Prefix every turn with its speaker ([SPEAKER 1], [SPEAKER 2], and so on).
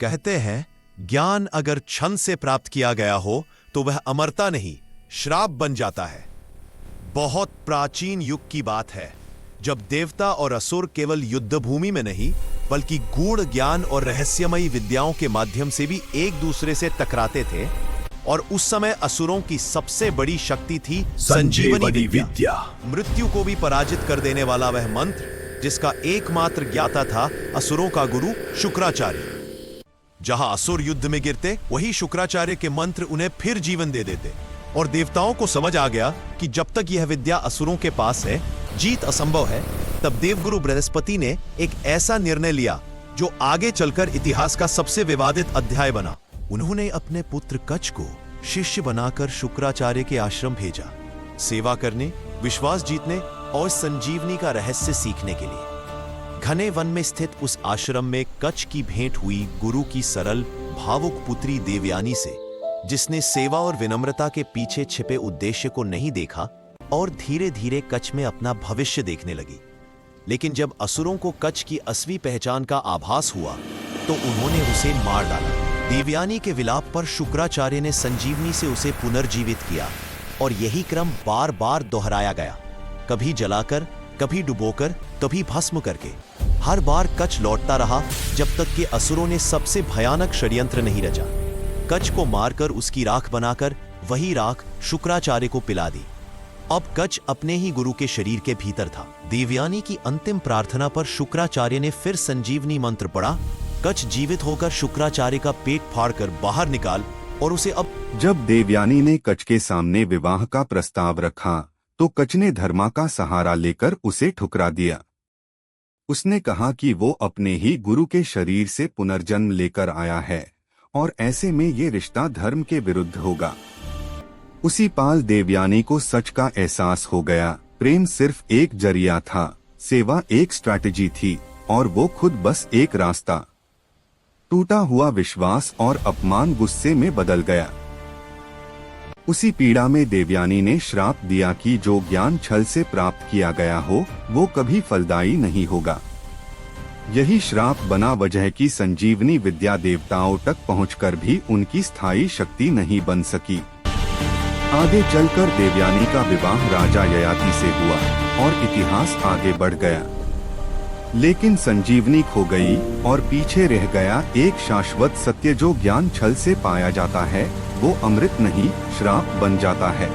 [SPEAKER 1] कहते हैं ज्ञान अगर छंद से प्राप्त किया गया हो तो वह अमरता नहीं, श्राप बन जाता है। बहुत प्राचीन युग की बात है, जब देवता और असुर केवल युद्ध भूमि में नहीं बल्कि गूढ़ ज्ञान और रहस्यमयी विद्याओं के माध्यम से भी एक दूसरे से टकराते थे। और उस समय असुरों की सबसे बड़ी शक्ति थी संजीवनी विद्या। मृत्यु को भी पराजित कर देने वाला वह मंत्र, जिसका एकमात्र ज्ञाता था असुरों का गुरु शुक्राचार्य। जहां असुर युद्ध में गिरते, वही शुक्राचार्य के मंत्र उन्हें फिर जीवन दे देते। और देवताओं को समझ आ गया कि जब तक यह विद्या असुरों के पास है, जीत असंभव है। तब देवगुरु बृहस्पति ने एक ऐसा निर्णय लिया जो आगे चलकर इतिहास का सबसे विवादित अध्याय बना। उन्होंने अपने पुत्र कच्छ को शिष्य बनाकर शुक्राचार्य के आश्रम भेजा, सेवा करने, विश्वास जीतने और संजीवनी का रहस्य सीखने के लिए। घने वन में स्थित उस आश्रम में कच्छ की भेंट हुई गुरु की सरल, भावुक पुत्री देवयानी से, जिसने सेवा और विनम्रता के पीछे छिपे उद्देश्य को नहीं देखा और धीरे धीरे कच्छ में अपना भविष्य देखने लगी। लेकिन जब असुरों को कच्छ की असली पहचान का आभास हुआ तो उन्होंने उसे मार डाला। देवयानी के विलाप पर शुक्राचार्य ने संजीवनी से उसे पुनर्जीवित किया और यही क्रम बार बार दोहराया गया, कभी जलाकर, कभी डुबोकर, कभी भस्म करके। हर बार कच्छ लौटता रहा जब तक कि असुरों ने सबसे भयानक षड्यंत्र नहीं रचा। कच्छ को मारकर उसकी राख बनाकर वही राख शुक्राचार्य को पिला दी। अब कच्छ अपने ही गुरु के शरीर के भीतर था। देवयानी की अंतिम प्रार्थना पर शुक्राचार्य ने फिर संजीवनी मंत्र पढ़ा। कच्छ जीवित होकर शुक्राचार्य का पेट फाड़कर बाहर निकाल और उसे अब।
[SPEAKER 2] जब देवयानी ने कच्छ के सामने विवाह का प्रस्ताव रखा तो कच्छ ने धर्मा का सहारा लेकर उसे ठुकरा दिया। उसने कहा कि वो अपने ही गुरु के शरीर से पुनर्जन्म लेकर आया है और ऐसे में ये रिश्ता धर्म के विरुद्ध होगा। उसी पाल देवयानी को सच का एहसास हो गया। प्रेम सिर्फ एक जरिया था, सेवा एक स्ट्रैटेजी थी और वो खुद बस एक रास्ता। टूटा हुआ विश्वास और अपमान गुस्से में बदल गया। उसी पीड़ा में देवयानी ने श्राप दिया कि जो ज्ञान छल से प्राप्त किया गया हो वो कभी फलदायी नहीं होगा। यही श्राप बना वजह की संजीवनी विद्या देवताओं तक पहुंचकर भी उनकी स्थायी शक्ति नहीं बन सकी। आगे चलकर देवयानी का विवाह राजा ययाति से हुआ और इतिहास आगे बढ़ गया। लेकिन संजीवनी खो गई और पीछे रह गया एक शाश्वत सत्य, जो ज्ञान छल से पाया जाता है वो अमृत नहीं श्राप बन जाता है।